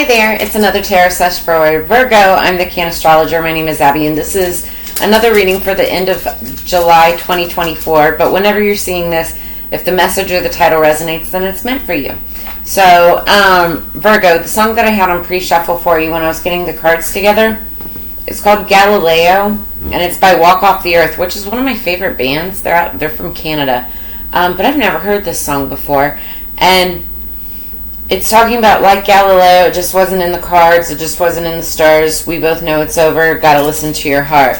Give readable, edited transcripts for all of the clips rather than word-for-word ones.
Hi there, it's another tarot sesh for Virgo. I'm the Cannastrologer. My name is Abby, and this is another reading for the end of July 2024. But whenever you're seeing this, if the message or the title resonates, then it's meant for you. So, Virgo, the song that I had on pre-shuffle for you when I was getting the cards together, it's called Galileo, and it's by Walk Off the Earth, which is one of my favorite bands. They're from Canada, but I've never heard this song before, and it's talking about, like Galileo, it just wasn't in the cards, it just wasn't in the stars. We both know it's over. Gotta listen to your heart.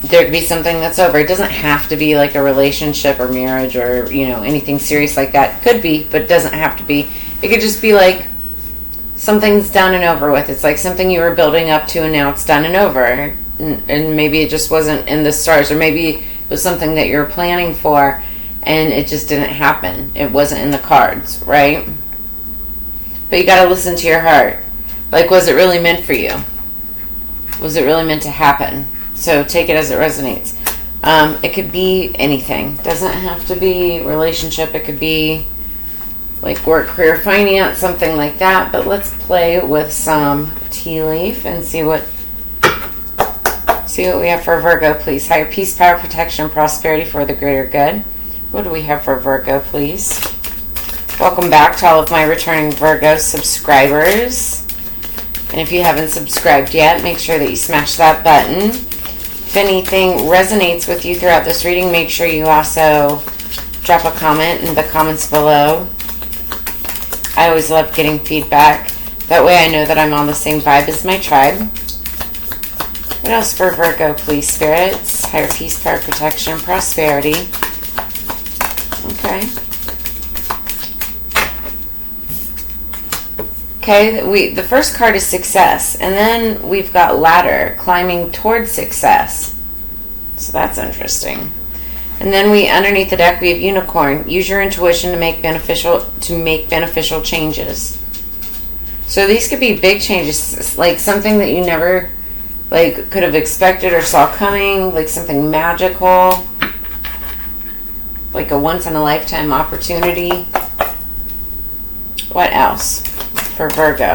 There could be something that's over. It doesn't have to be like a relationship or marriage or, anything serious like that. Could be, but it doesn't have to be. It could just be like something's done and over with. It's like something you were building up to and now it's done and over. And maybe it just wasn't in the stars, or maybe it was something that you were planning for and it just didn't happen. It wasn't in the cards, right? But you got to listen to your heart. Like, was it really meant for you? Was it really meant to happen? So take it as it resonates. It could be anything. Doesn't have to be relationship. It could be like work, career, finance, something like that. But let's play with some tea leaf and see what we have for Virgo, please. Higher peace, power, protection, prosperity for the greater good. What do we have for Virgo, please? Welcome back to all of my returning Virgo subscribers. And if you haven't subscribed yet, make sure that you smash that button. If anything resonates with you throughout this reading, make sure you also drop a comment in the comments below. I always love getting feedback. That way I know that I'm on the same vibe as my tribe. What else for Virgo, please, spirits? Higher peace, power, protection, prosperity. Okay, the first card is success, and then we've got ladder, climbing towards success. So that's interesting. And then underneath the deck we have unicorn. Use your intuition to make beneficial changes. So these could be big changes, like something that you never could have expected or saw coming, like something magical, like a once in a lifetime opportunity. What else for Virgo?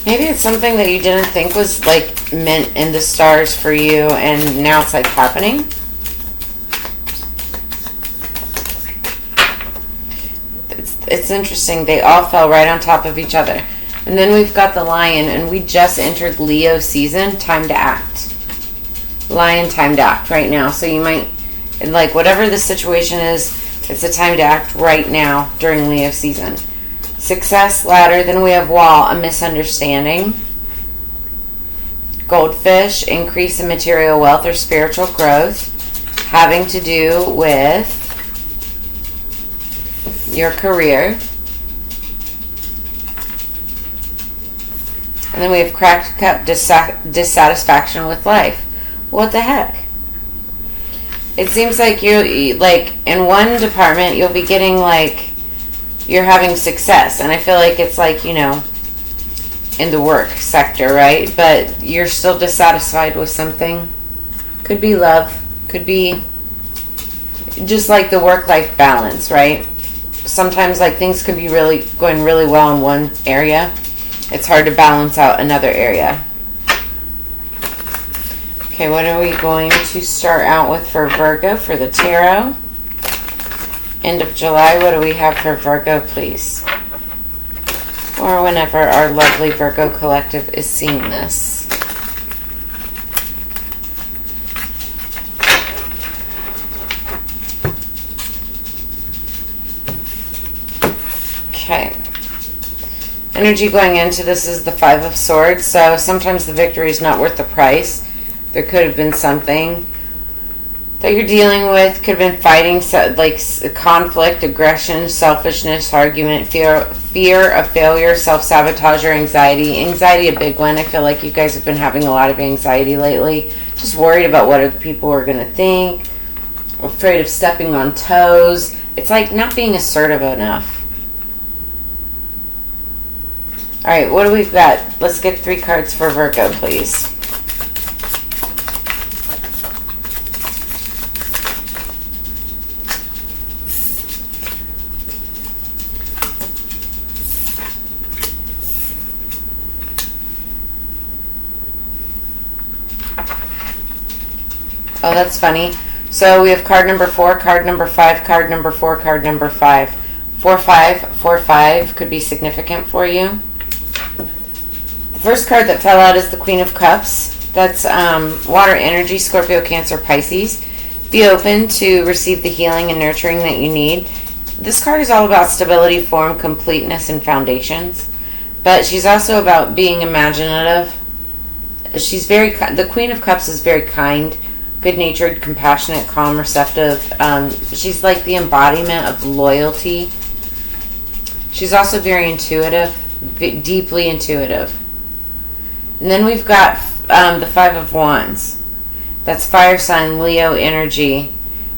Maybe it's something that you didn't think was meant in the stars for you, and now it's happening. It's interesting. They all fell right on top of each other. And then we've got the lion, and we just entered Leo season. Time to act. Lion, time to act right now. So you might, whatever the situation is, it's a time to act right now during Leo season. Success, ladder. Then we have wall, a misunderstanding. Goldfish, increase in material wealth or spiritual growth, having to do with your career. And then we have cracked cup, dissatisfaction with life. What the heck? It seems like you, in one department, you'll be getting, you're having success. And I feel like it's, in the work sector, right? But you're still dissatisfied with something. Could be love. Could be just, the work-life balance, right? Sometimes, things can be going really well in one area. It's hard to balance out another area. Okay, what are we going to start out with for Virgo for the tarot? End of July, what do we have for Virgo, please? Or whenever our lovely Virgo collective is seeing this. Okay. Energy going into this is the Five of Swords, so sometimes the victory is not worth the price. There could have been something that you're dealing with. Could have been fighting, conflict, aggression, selfishness, argument, fear of failure, self-sabotage, or anxiety. Anxiety, a big one. I feel like you guys have been having a lot of anxiety lately. Just worried about what other people are going to think. Afraid of stepping on toes. It's not being assertive enough. Alright, what do we got? Let's get 3 cards for Virgo, please. Oh, that's funny. So we have card number 4, card number 5, card number 4, card number 5. 4, 5, 4, 5 could be significant for you. The first card that fell out is the Queen of Cups. That's water energy, Scorpio, Cancer, Pisces. Be open to receive the healing and nurturing that you need. This card is all about stability, form, completeness, and foundations. But she's also about being imaginative. The Queen of Cups is very kind, good-natured, compassionate, calm, receptive. She's like the embodiment of loyalty. She's also very intuitive, deeply intuitive. And then we've got the 5 of Wands. That's fire sign, Leo energy.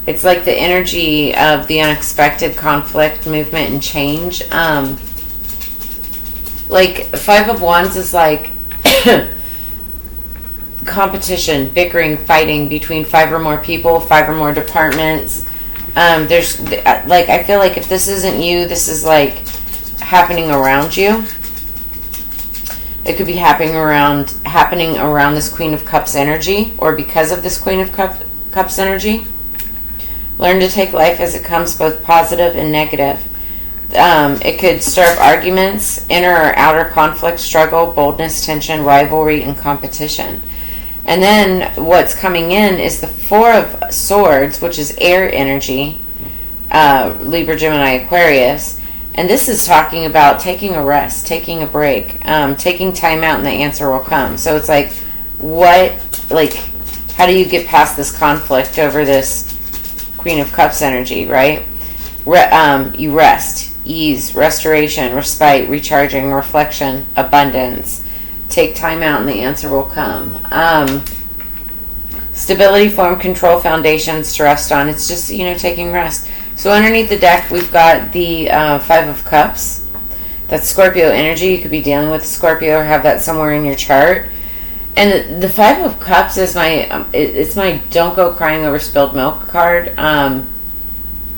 It's like the energy of the unexpected, conflict, movement, and change. Like 5 of Wands is like competition, bickering, fighting between 5 or more people, 5 or more departments. There's like, I feel like if this isn't you, this is like happening around you. It could be happening around this Queen of Cups energy, or because of this Queen of Cups energy. Learn to take life as it comes, both positive and negative. It could stir up arguments, inner or outer conflict, struggle, boldness, tension, rivalry, and competition. And then what's coming in is the 4 of Swords, which is air energy, Libra, Gemini, Aquarius. And this is talking about taking a rest, taking a break, taking time out, and the answer will come. So it's like, how do you get past this conflict over this Queen of Cups energy, right? You rest, ease, restoration, respite, recharging, reflection, abundance. Take time out and the answer will come. Stability, form, control, foundations to rest on. It's just, taking rest. So underneath the deck, we've got the 5 of Cups. That's Scorpio energy. You could be dealing with Scorpio or have that somewhere in your chart. And the 5 of Cups is it's my don't go crying over spilled milk card.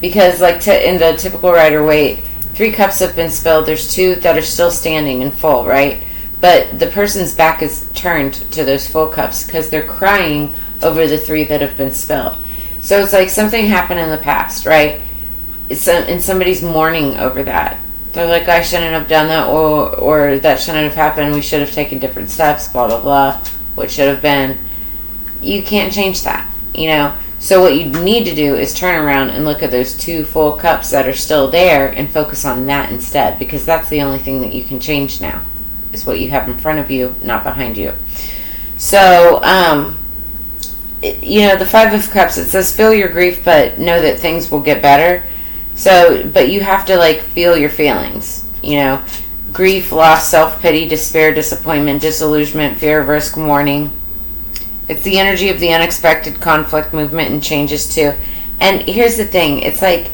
Because in the typical Rider-Waite, 3 cups have been spilled. There's 2 that are still standing and full, right? But the person's back is turned to those full cups because they're crying over the 3 that have been spilled. So it's like something happened in the past, right? And somebody's mourning over that. They're like, I shouldn't have done that, or that shouldn't have happened. We should have taken different steps, blah, blah, blah. What should have been. You can't change that, So what you need to do is turn around and look at those 2 full cups that are still there and focus on that instead, because that's the only thing that you can change now, is what you have in front of you, not behind you. So, the 5 of Cups, it says feel your grief, but know that things will get better. So, but you have to feel your feelings, grief, loss, self-pity, despair, disappointment, disillusionment, fear of risk, mourning. It's the energy of the unexpected, conflict, movement, and changes too. And here's the thing, it's like,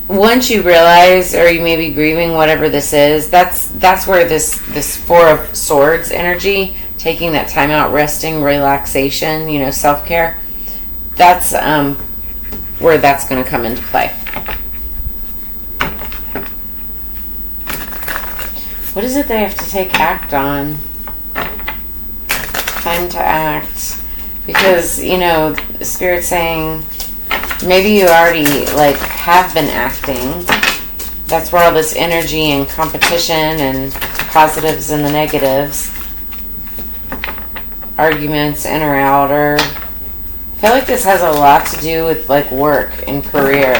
once you realize, or you may be grieving whatever this is, that's where this 4 of Swords energy, taking that time out, resting, relaxation, self-care, that's where that's going to come into play. What is it they have to take act on? Time to act. Because, Spirit's saying, maybe you already, have been acting. That's where all this energy and competition and positives and the negatives, arguments, inner, outer. I feel like this has a lot to do with, work and career.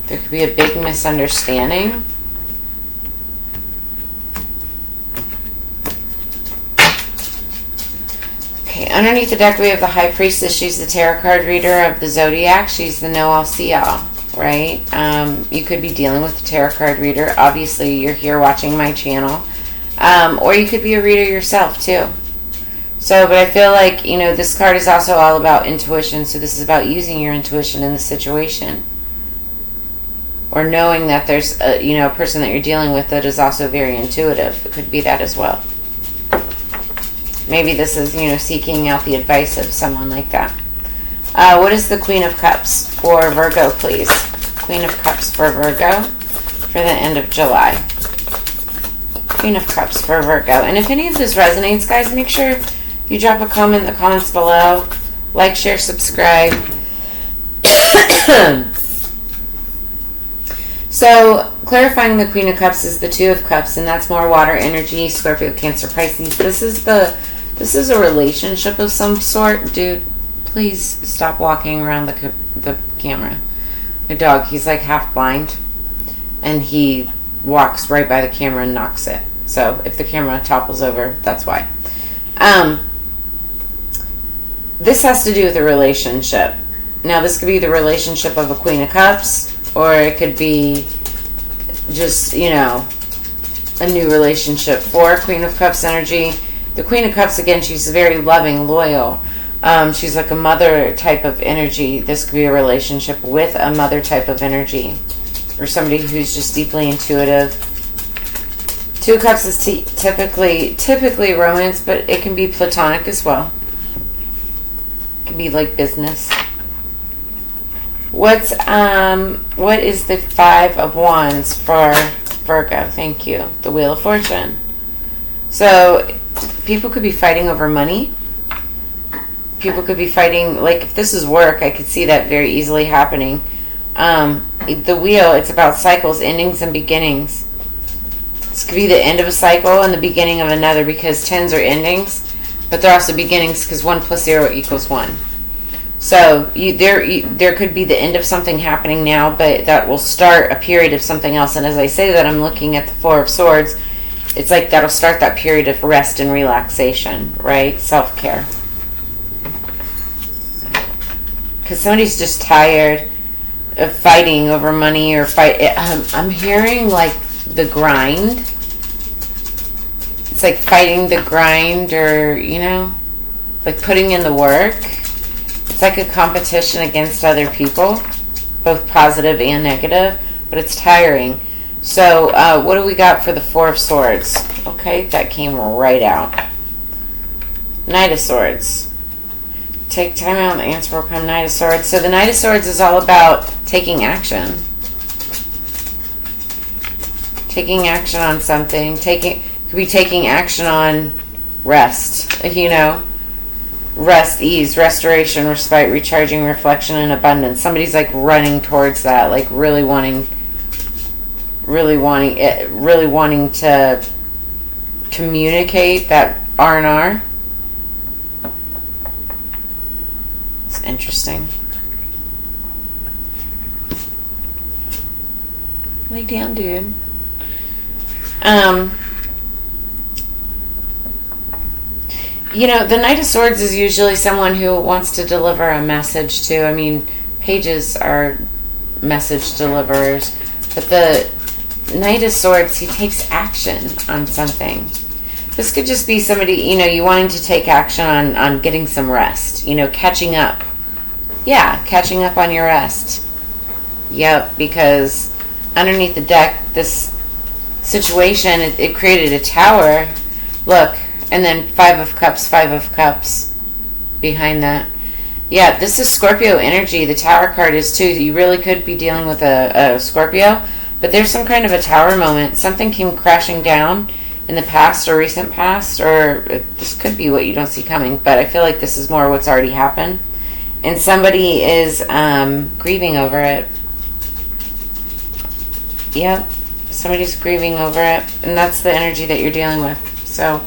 There could be a big misunderstanding. Okay, underneath the deck we have the High Priestess. She's the tarot card reader of the Zodiac. She's the know-all-see-all, right? You could be dealing with a tarot card reader. Obviously, you're here watching my channel. Or you could be a reader yourself, too. So, but I feel like, this card is also all about intuition. So this is about using your intuition in the situation. Or knowing that there's a person that you're dealing with that is also very intuitive. It could be that as well. Maybe this is, seeking out the advice of someone like that. What is the Queen of Cups for Virgo, please? Queen of Cups for Virgo for the end of July. Queen of Cups for Virgo. And if any of this resonates, guys, make sure you drop a comment in the comments below. Like, share, subscribe. So, clarifying the Queen of Cups is the Two of Cups, and that's more water energy, Scorpio, Cancer, Pisces. This is a relationship of some sort. Dude, please stop walking around the camera. My dog, he's like half blind, and he walks right by the camera and knocks it. So, if the camera topples over, that's why. This has to do with a relationship. Now, this could be the relationship of a Queen of Cups, or it could be just, you know, a new relationship for Queen of Cups energy. The Queen of Cups, again, she's very loving, loyal. She's like a mother type of energy. This could be a relationship with a mother type of energy, or somebody who's just deeply intuitive. Two of Cups is typically romance, but it can be platonic as well. It can be like business. What is the Five of Wands for Virgo? Thank you. The Wheel of Fortune. So, people could be fighting over money. People could be fighting, like if this is work, I could see that very easily happening. The wheel, it's about cycles, endings, and beginnings. This could be the end of a cycle and the beginning of another, because 10s are endings, but they're also beginnings because 1 + 0 = 1. So there could be the end of something happening now, but that will start a period of something else. And as I say that, I'm looking at the Four of Swords. It's like that'll start that period of rest and relaxation, right? Self-care. Because somebody's just tired of fighting over money or I'm hearing like the grind. It's like fighting the grind, or, you know, like putting in the work. It's like a competition against other people, both positive and negative, but it's tiring. So what do we got for the Four of Swords? Okay, that came right out. Knight of Swords. Take time out, the answer will come. Knight of Swords. So the Knight of Swords is all about taking action. Taking action on something. Could be taking action on rest, you know. Rest, ease, restoration, respite, recharging, reflection, and abundance. Somebody's like running towards that, like really wanting to communicate that R&R. It's interesting. Lay down, dude. You know, the Knight of Swords is usually someone who wants to deliver a message to. I mean, pages are message deliverers. But the Knight of Swords, he takes action on something. This could just be somebody, you know, you wanting to take action on getting some rest. You know, catching up. Yeah, catching up on your rest. Yep, because underneath the deck, this situation, it created a tower. Look. And then Five of Cups behind that. Yeah, this is Scorpio energy. The Tower card is too. You really could be dealing with a Scorpio, but there's some kind of a tower moment. Something came crashing down in the past or recent past, or this could be what you don't see coming, but I feel like this is more what's already happened. And somebody is grieving over it. Yep, somebody's grieving over it, and that's the energy that you're dealing with. So...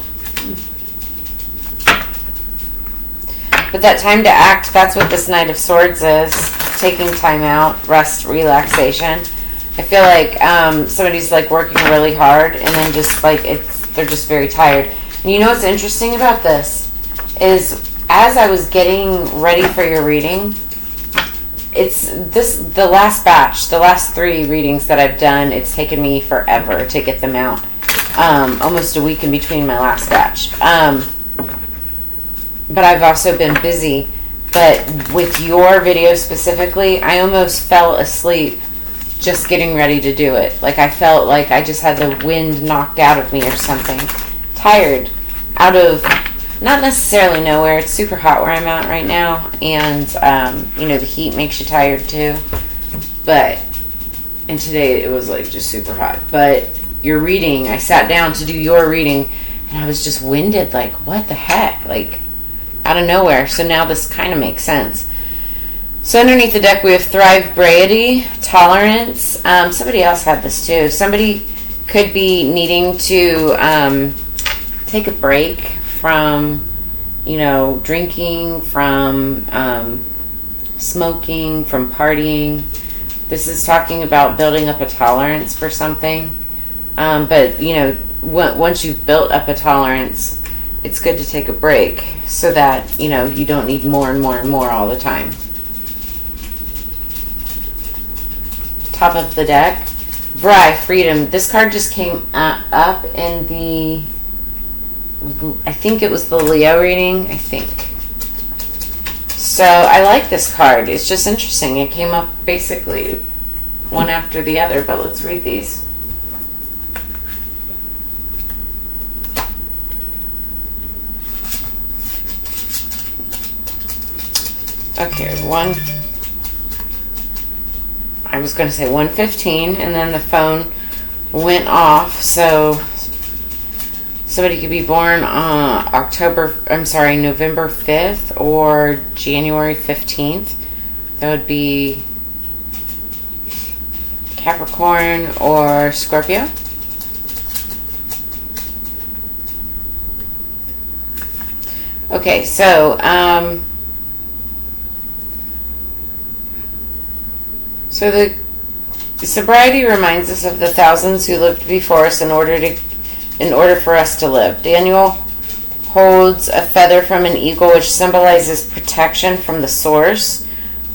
But that time to act, that's what this Knight of Swords is. Taking time out, rest, relaxation. I feel like somebody's like working really hard, and then just like they're just very tired. And you know what's interesting about this is, as I was getting ready for your reading, the last batch, the last 3 readings that I've done, it's taken me forever to get them out. Almost a week in between my last batch. But I've also been busy. But with your video specifically, I almost fell asleep just getting ready to do it. Like I felt like I just had the wind knocked out of me or something. Tired. Out of, not necessarily nowhere. It's super hot where I'm at right now. And, you know, the heat makes you tired too. But, and today it was like just super hot. But your reading, I sat down to do your reading, and I was just winded, like, what the heck? Like, out of nowhere. So now this kind of makes sense. So underneath the deck, we have thriveability, tolerance. Somebody else had this too. Somebody could be needing to take a break from, drinking, from smoking, from partying. This is talking about building up a tolerance for something. But, once you've built up a tolerance, it's good to take a break so that, you don't need more and more and more all the time. Top of the deck, freedom. This card just came up in the, I think it was the Leo reading, I think. So I like this card. It's just interesting. It came up basically one after the other, but let's read these. Okay, I was going to say 1:15, and then the phone went off. So somebody could be born on November 5th or January 15th. That would be Capricorn or Scorpio. Okay, so so the sobriety reminds us of the thousands who lived before us in order for us to live. Daniel holds a feather from an eagle, which symbolizes protection from the source.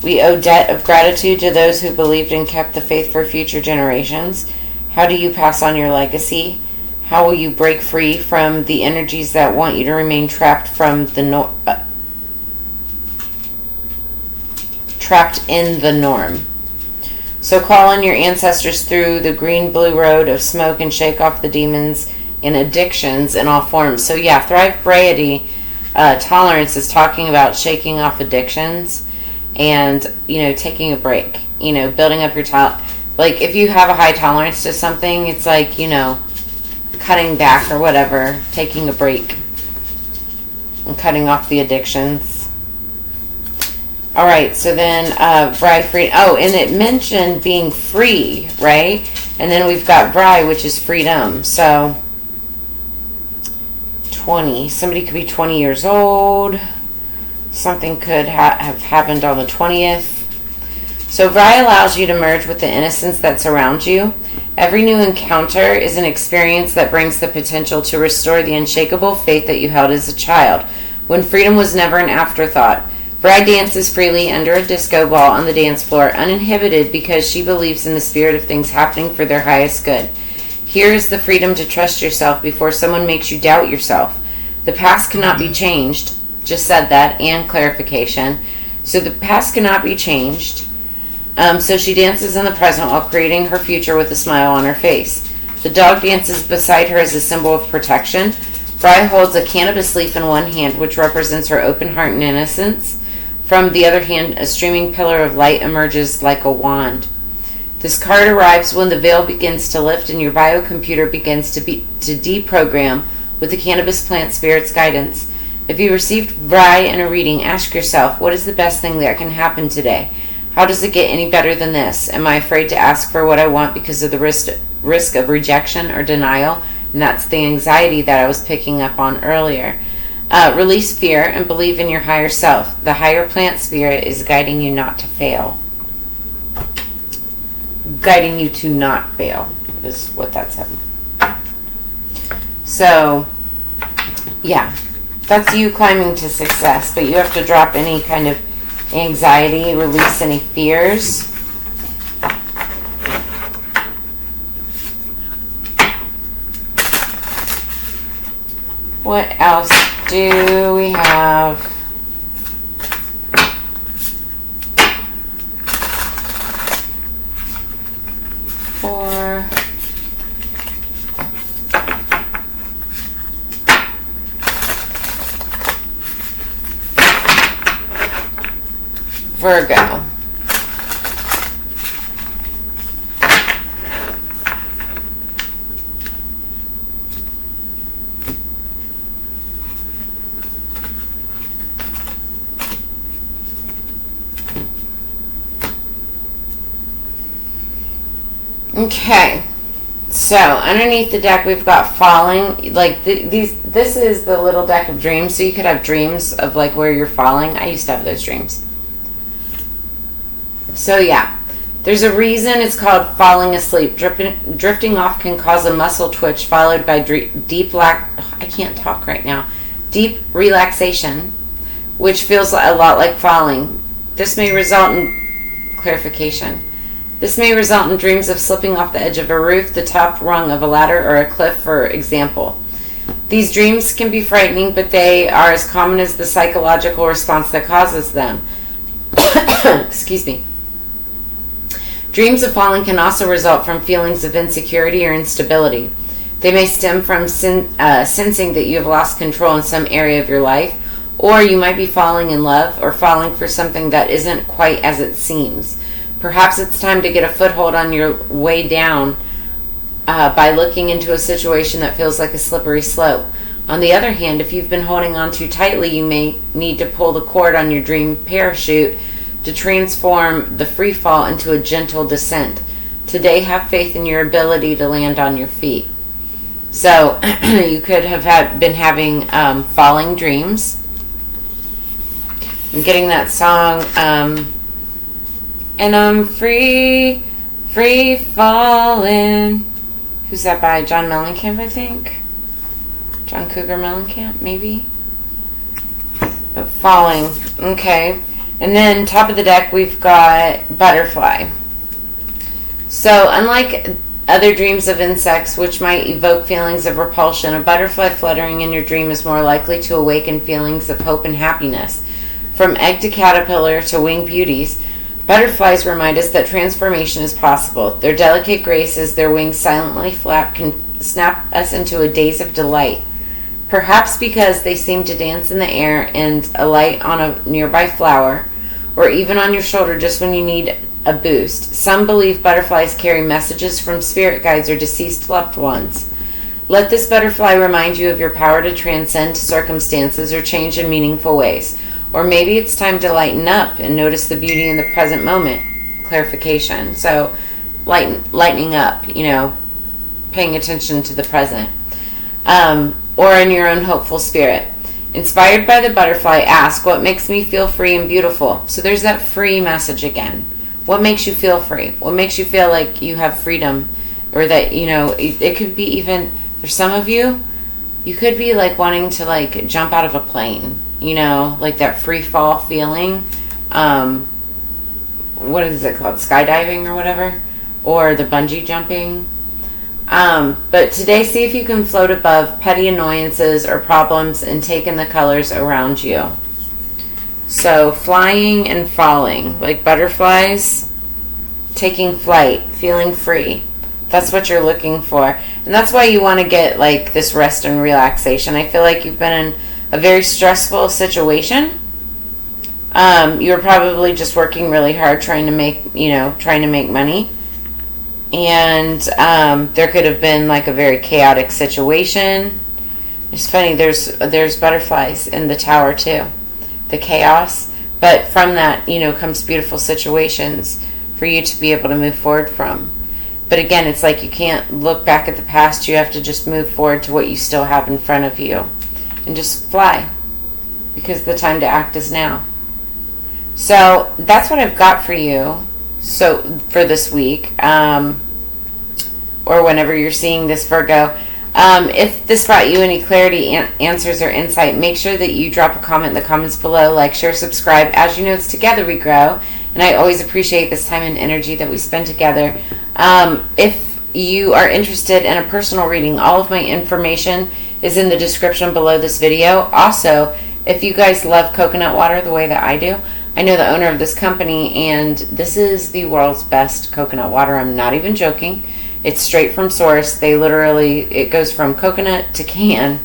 We owe debt of gratitude to those who believed and kept the faith for future generations. How do you pass on your legacy? How will you break free from the energies that want you to remain trapped trapped in the norm? So call on your ancestors through the green-blue road of smoke and shake off the demons and addictions in all forms. So yeah, thriveability, tolerance is talking about shaking off addictions and, taking a break. Building up your like if you have a high tolerance to something, it's like, cutting back or whatever, taking a break and cutting off the addictions. All right, so then Vry free. Oh, and it mentioned being free, right? And then we've got Vry, which is freedom. So 20. Somebody could be 20 years old. Something could have happened on the 20th. So Vry allows you to merge with the innocence that surrounds you. Every new encounter is an experience that brings the potential to restore the unshakable faith that you held as a child, when freedom was never an afterthought. Bride dances freely under a disco ball on the dance floor, uninhibited because she believes in the spirit of things happening for their highest good. Here is the freedom to trust yourself before someone makes you doubt yourself. The past cannot be changed. Just said that, and clarification. So the past cannot be changed. So she dances in the present while creating her future with a smile on her face. The dog dances beside her as a symbol of protection. Bri holds a cannabis leaf in one hand, which represents her open heart and innocence. From the other hand, a streaming pillar of light emerges like a wand. This card arrives when the veil begins to lift and your biocomputer begins to deprogram with the cannabis plant spirit's guidance. If you received Bri in a reading, ask yourself, what is the best thing that can happen today? How does it get any better than this? Am I afraid to ask for what I want because of the risk of rejection or denial? And that's the anxiety that I was picking up on earlier. Release fear and believe in your higher self. The higher plant spirit is guiding you not to fail. Guiding you to not fail is what that said. So, yeah, that's you climbing to success, but you have to drop any kind of anxiety, release any fears. What else do we have? For Virgo. Okay. So underneath the deck, we've got falling. Like this is the little deck of dreams. So you could have dreams of like where you're falling. I used to have those dreams. So yeah, there's a reason it's called falling asleep. Drifting off can cause a muscle twitch followed by deep relaxation, which feels a lot like falling. This may result in clarification. This may result in dreams of slipping off the edge of a roof, the top rung of a ladder, or a cliff, for example. These dreams can be frightening, but they are as common as the psychological response that causes them. Excuse me. Dreams of falling can also result from feelings of insecurity or instability. They may stem from sensing that you have lost control in some area of your life, or you might be falling in love or falling for something that isn't quite as it seems. Perhaps it's time to get a foothold on your way down by looking into a situation that feels like a slippery slope. On the other hand, if you've been holding on too tightly, you may need to pull the cord on your dream parachute to transform the free fall into a gentle descent. Today, have faith in your ability to land on your feet. So, you could have been having falling dreams. I'm getting that song, and I'm free falling. Who's that by? John Mellencamp, I think. John Cougar Mellencamp, maybe. But falling, okay. And then top of the deck, we've got butterfly. So unlike other dreams of insects, which might evoke feelings of repulsion, a butterfly fluttering in your dream is more likely to awaken feelings of hope and happiness. From egg to caterpillar to winged beauties, butterflies remind us that transformation is possible. Their delicate grace as their wings silently flap can snap us into a daze of delight. Perhaps because they seem to dance in the air and alight on a nearby flower, or even on your shoulder just when you need a boost. Some believe butterflies carry messages from spirit guides or deceased loved ones. Let this butterfly remind you of your power to transcend circumstances or change in meaningful ways. Or maybe it's time to lighten up and notice the beauty in the present moment. Clarification. So, lightening up, paying attention to the present. Or in your own hopeful spirit. Inspired by the butterfly, ask, what makes me feel free and beautiful? So there's that free message again. What makes you feel free? What makes you feel like you have freedom? Or that, it could be even, for some of you, you could be like wanting to like jump out of a plane, like that free fall feeling. What is it called? Skydiving or whatever? Or the bungee jumping. But today, see if you can float above petty annoyances or problems and take in the colors around you. So, flying and falling, like butterflies, taking flight, feeling free. That's what you're looking for. And that's why you want to get like this rest and relaxation. I feel like you've been in a very stressful situation. You're probably just working really hard trying to make money. And there could have been like a very chaotic situation. It's funny, there's butterflies in the tower too, the chaos. But from that, comes beautiful situations for you to be able to move forward from. But again, it's like you can't look back at the past. You have to just move forward to what you still have in front of you, and just fly, because the time to act is now. So that's what I've got for you. So for this week, or whenever you're seeing this, Virgo, if this brought you any clarity, answers, or insight, make sure that you drop a comment in the comments below, like, share, subscribe. As you know, it's together we grow, and I always appreciate this time and energy that we spend together. If you are interested in a personal reading, all of my information is in the description below this video. Also, if you guys love coconut water the way that I do, I know the owner of this company, and this is the world's best coconut water. I'm not even joking. It's straight from source. It goes from coconut to can,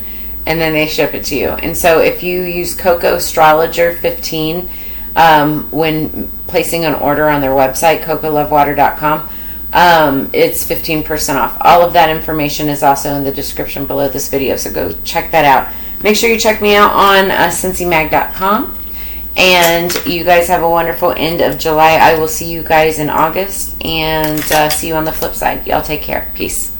and then they ship it to you. And so if you use Cannastrologer 15 when placing an order on their website, cocolovewater.com, it's 15% off. All of that information is also in the description below this video, so go check that out. Make sure you check me out on cincymag.com. And you guys have a wonderful end of July. I will see you guys in August, and see you on the flip side. Y'all take care. Peace.